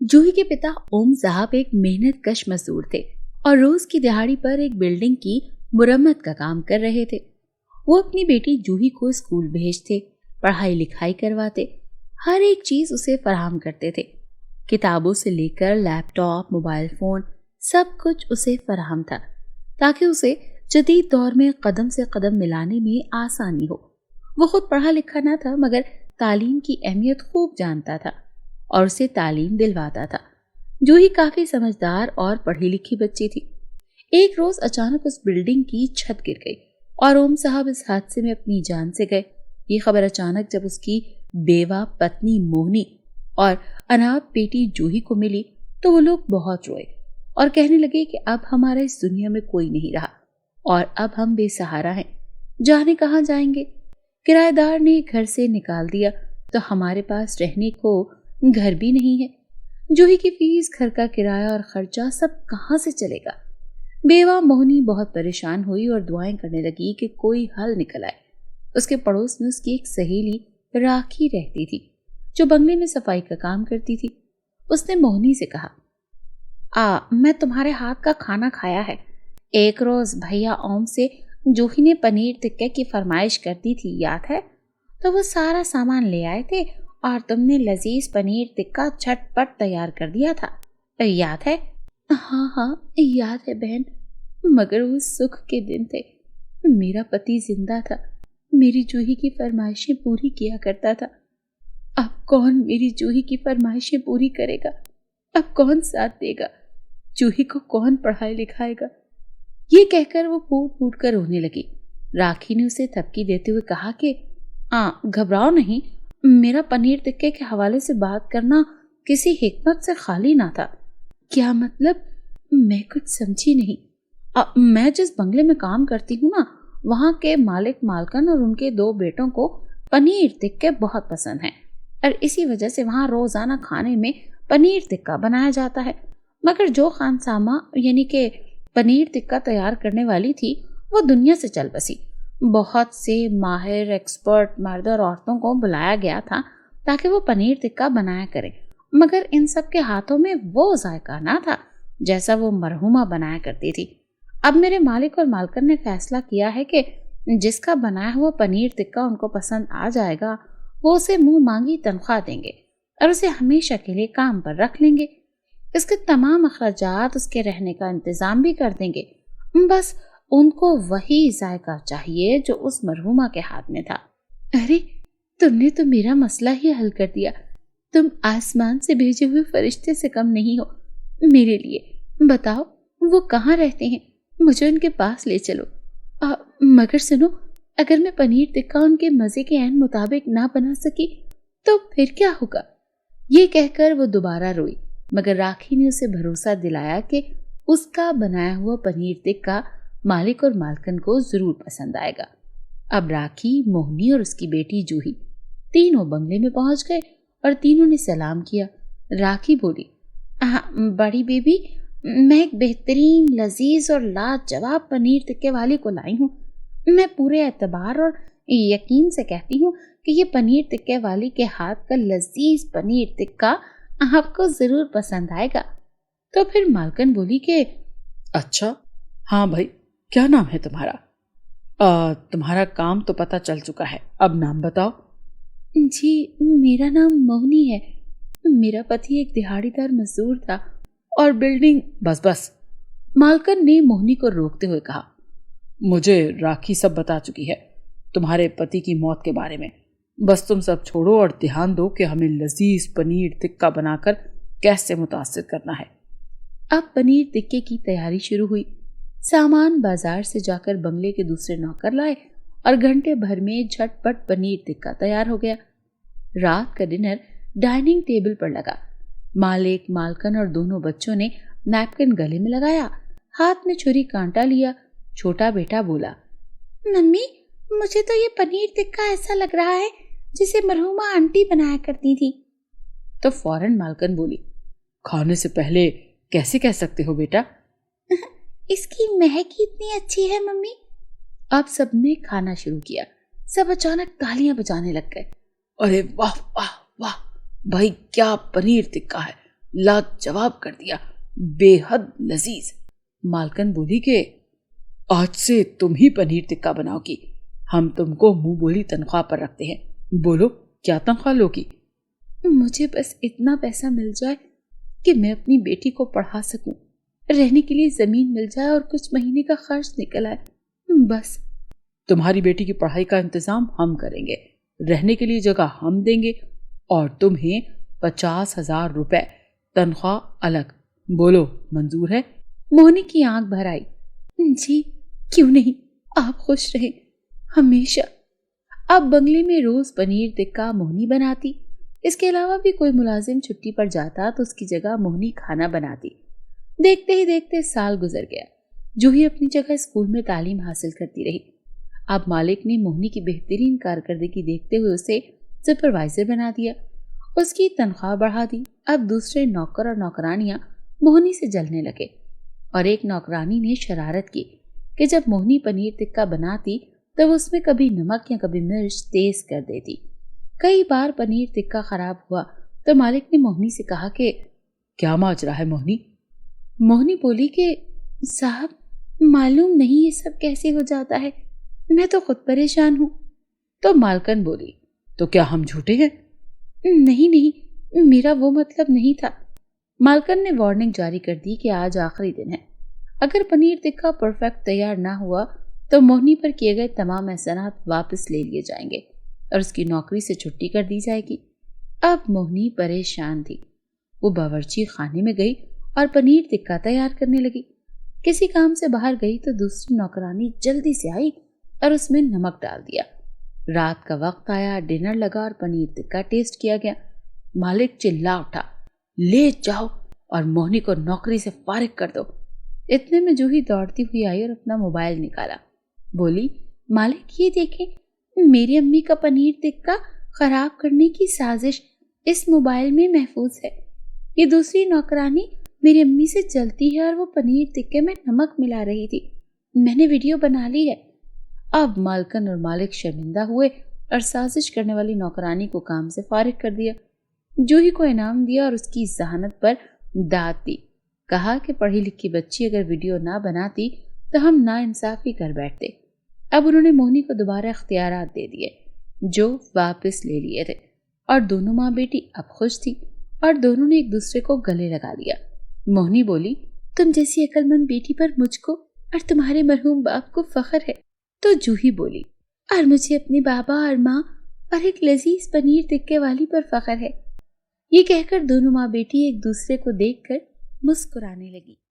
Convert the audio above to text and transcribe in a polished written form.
जूही के पिता ओम साहब एक मेहनत कश मजदूर थे और रोज की दिहाड़ी पर एक बिल्डिंग की मुरम्मत का काम कर रहे थे। वो अपनी बेटी जूही को स्कूल भेजते, पढ़ाई लिखाई करवाते, हर एक चीज उसे फराहम करते थे। किताबों से लेकर लैपटॉप, मोबाइल फोन, सब कुछ उसे फराहम था ताकि उसे जदीद दौर में कदम से कदम मिलाने में आसानी हो। वो खुद पढ़ा लिखा ना था, मगर तालीम की अहमियत खूब जानता था और उसे तालीम दिलवाता था। जूही काफी समझदार और पढ़ी लिखी बच्ची थी। एक रोज अचानक उस बिल्डिंग की छत गिर गई और ओम साहब इस हादसे में अपनी जान से गए। ये खबर अचानक जब उसकी बेवा पत्नी मोहनी और अनाथ बेटी जूही को मिली तो वो लोग बहुत रोए और कहने लगे कि अब हमारा इस दुनिया में कोई नहीं रहा और अब हम बेसहारा हैं, जाने कहाँ जाएंगे। किराएदार ने घर से निकाल दिया तो हमारे पास रहने को घर भी नहीं है। जूही की फीस, घर का किराया और खर्चा सब कहाँ से चलेगा। बेवा मोहनी बहुत परेशान हुई और दुआएं करने लगी कि कोई हल निकल आए। उसके पड़ोस में उसकी एक सहेली राखी रहती थी जो बंगले में सफाई का काम करती थी। उसने मोहनी से कहा, मैं तुम्हारे हाथ का खाना खाया है। एक रोज भैया ओम से जूही ने पनीर टिक्के की फरमाइश कर दी थी, याद है? तो वो सारा सामान ले आए थे और तुमने लजीज पनीर टिक्का झटपट तैयार कर दिया था, याद है? हाँ याद है बहन, मगर वो सुख के दिन थे। मेरा पति जिंदा था, मेरी जूही की फरमाइशें पूरी किया करता था। अब कौन मेरी जूही की फरमाइशें पूरी करेगा? अब कौन साथ देगा? जूही को कौन पढ़ाई लिखाएगा? ये कहकर वो फूट फूट कर रोने लगी। राखी ने उसे थपकी देते हुए कहा कि घबराओ नहीं, मेरा पनीर टिक्के के हवाले से बात करना किसी हिकमत से खाली ना था। क्या मतलब? मैं कुछ समझी नहीं। मैं जिस बंगले में काम करती हूँ ना, वहाँ के मालिक मालकन और उनके 2 बेटों को पनीर टिक्के बहुत पसंद हैं और इसी वजह से वहाँ रोजाना खाने में पनीर टिक्का बनाया जाता है। मगर जो खानसामा यानी कि पनीर टिक्का तैयार करने वाली थी वो दुनिया से चल बसी। बहुत से माहिर एक्सपर्ट मर्द और औरतों को बुलाया गया था ताकि वो पनीर टिक्का बनाया करें, मगर इन सब के हाथों में वो जायका ना था जैसा वो मरहुमा बनाया करती थी। अब मेरे मालिक और मालकन ने फैसला किया है कि जिसका बनाया हुआ पनीर टिक्का उनको पसंद आ जाएगा वो उसे मुंह मांगी तनख्वाह देंगे और उसे हमेशा के लिए काम पर रख लेंगे। इसके तमाम अखराजात, उसके रहने का इंतजाम भी कर देंगे। बस उनको वही जायका चाहिए जो उस मरहुमा के हाथ में था। अरे, तुमने तो मेरा मसला ही हल कर दिया। तुम आसमान से भेजे हुए फरिश्ते से कम नहीं हो मेरे लिए। बताओ वो कहाँ रहते हैं, मुझे उनके पास ले चलो। मगर सुनो, अगर मैं पनीर टिक्का उनके मजे के ऐन मुताबिक ना बना सकी तो फिर क्या होगा? ये कहकर वो दोबारा रोई, मगर राखी ने उसे भरोसा दिलाया कि उसका बनाया हुआ पनीर टिक्का मालिक और मालकन को जरूर पसंद आएगा। अब राखी, मोहनी और उसकी बेटी जूही तीनों बंगले में पहुंच गए और तीनों ने सलाम किया। राखी बोली, बड़ी बेबी, मैं एक बेहतरीन, लजीज और लाजवाब पनीर टिक्के वाली को लाई हूँ। मैं पूरे एतबार और यकीन से कहती हूँ कि ये पनीर टिक्के वाली के हाथ का लजीज पनीर टिक्का आपको जरूर पसंद आएगा। तो फिर मालकन बोली कि अच्छा, हाँ भाई, क्या नाम है तुम्हारा? तुम्हारा काम तो पता चल चुका है, अब नाम बताओ। जी, मेरा नाम मोहनी है। मेरा पति एक दिहाड़ीदार मजदूर था और बिल्डिंग। बस, मालकन ने मोहनी को रोकते हुए कहा, मुझे राखी सब बता चुकी है तुम्हारे पति की मौत के बारे में। बस तुम सब छोड़ो और ध्यान दो कि हमें लजीज पनीर टिक्का बनाकर कैसे मुतासिर करना है। अब पनीर टिक्के की तैयारी शुरू हुई। सामान बाजार से जाकर बंगले के दूसरे नौकर लाए और घंटे भर में झटपट पनीर टिक्का तैयार हो गया। रात का डिनर डाइनिंग टेबल पर लगा। मालिक, मालकन और दोनों बच्चों ने नैपकिन गले में लगाया, हाथ में छुरी कांटा लिया। छोटा बेटा बोला, मम्मी, मुझे तो ये पनीर टिक्का ऐसा लग रहा है जिसे मरहुमा आंटी बनाया करती थी। तो फौरन मालकन बोली, खाने से पहले कैसे कह सकते हो बेटा? इसकी महक ही इतनी अच्छी है मम्मी। अब सबने खाना शुरू किया। सब अचानक तालियां बजाने लग गए। अरे वाह वाह वाह भाई, क्या पनीर टिक्का है, लाजवाब कर दिया, बेहद लजीज। मालकन बोली कि आज से तुम ही पनीर टिक्का बनाओगी, हम तुमको मुंह बोली तनख्वाह पर रखते हैं। बोलो क्या तनख्वाह लोगी? मुझे बस इतना पैसा मिल जाए कि मैं अपनी बेटी को पढ़ा सकूं, रहने के लिए जमीन मिल जाए और कुछ महीने का खर्च निकल आए, बस। तुम्हारी बेटी की पढ़ाई का इंतजाम हम करेंगे, रहने के लिए जगह हम देंगे और तुम्हें 50,000 रुपए तनख्वाह अलग। बोलो मंजूर है? मोहनी की आंख भर आई। जी क्यों नहीं, आप खुश रहे हमेशा। अब बंगले में रोज पनीर टिक्का मोहनी बनाती, इसके अलावा भी कोई मुलाजिम छुट्टी पर जाता तो उसकी जगह मोहनी खाना बनाती। देखते ही देखते साल गुजर गया। जूही अपनी जगह स्कूल में तालीम हासिल करती रही। अब मालिक ने मोहनी की बेहतरीन कारकर्दगी देखते हुए उसे सुपरवाइजर बना दिया, उसकी तनख्वाह बढ़ा दी। अब दूसरे नौकर और नौकरानियां मोहनी से जलने लगे और एक नौकरानी ने शरारत की कि जब मोहनी पनीर टिक्का बनाती तब उसमें कभी नमक या कभी मिर्च तेज कर देती। कई बार पनीर टिक्का खराब हुआ तो मालिक ने मोहनी से कहा कि क्या माजरा है मोहनी? मोहनी बोली कि साहब मालूम नहीं ये सब कैसे हो जाता है, मैं तो खुद परेशान हूँ। तो मालकन बोली तो क्या हम झूठे हैं? नहीं नहीं, मेरा वो मतलब नहीं था। मालकन ने वार्निंग जारी कर दी कि आज आखिरी दिन है, अगर पनीर टिक्का परफेक्ट तैयार ना हुआ तो मोहनी पर किए गए तमाम एहसानात वापस ले लिए जाएंगे और उसकी नौकरी से छुट्टी कर दी जाएगी। अब मोहनी परेशान थी। वो बावर्ची खाने में गई और पनीर टिक्का तैयार करने लगी। किसी काम से बाहर गई तो दूसरी नौकरानी जल्दी से आई और उसमें नमक डाल दिया। रात का वक्त आया, डिनर लगा और पनीर टिक्का टेस्ट किया गया। मालिक चिल्ला उठा, ले जाओ और मोहनी को नौकरी से फारिग कर दो। इतने में जूही दौड़ती हुई आई और अपना मोबाइल निकाला। बोली, मालिक ये देखें, मेरी अम्मी का पनीर टिक्का खराब करने की साजिश इस मोबाइल में महफूज है। ये दूसरी नौकरानी मेरी अम्मी से जलती है और वो पनीर टिक्के में नमक मिला रही थी, मैंने वीडियो बना ली है। अब मालकन और मालिक शर्मिंदा हुए और साजिश करने वाली नौकरानी को काम से फारिग कर दिया। जूही को इनाम दिया और उसकी जहानत पर दाद दी। कहा कि पढ़ी लिखी बच्ची अगर वीडियो ना बनाती तो हम नाइंसाफी कर बैठते। अब उन्होंने मोहनी को दोबारा इख्तियारात दे दिए जो वापस ले लिए थे और दोनों माँ बेटी अब खुश थी और दोनों ने एक दूसरे को गले लगा लिया। मोहनी बोली, तुम जैसी अक्लमंद बेटी पर मुझको और तुम्हारे मरहूम बाप को फख्र है। तो जूही बोली, और मुझे अपने बाबा और माँ और एक लजीज पनीर टिक्के वाली पर फख्र है। ये कहकर दोनों माँ बेटी एक दूसरे को देखकर मुस्कुराने लगी।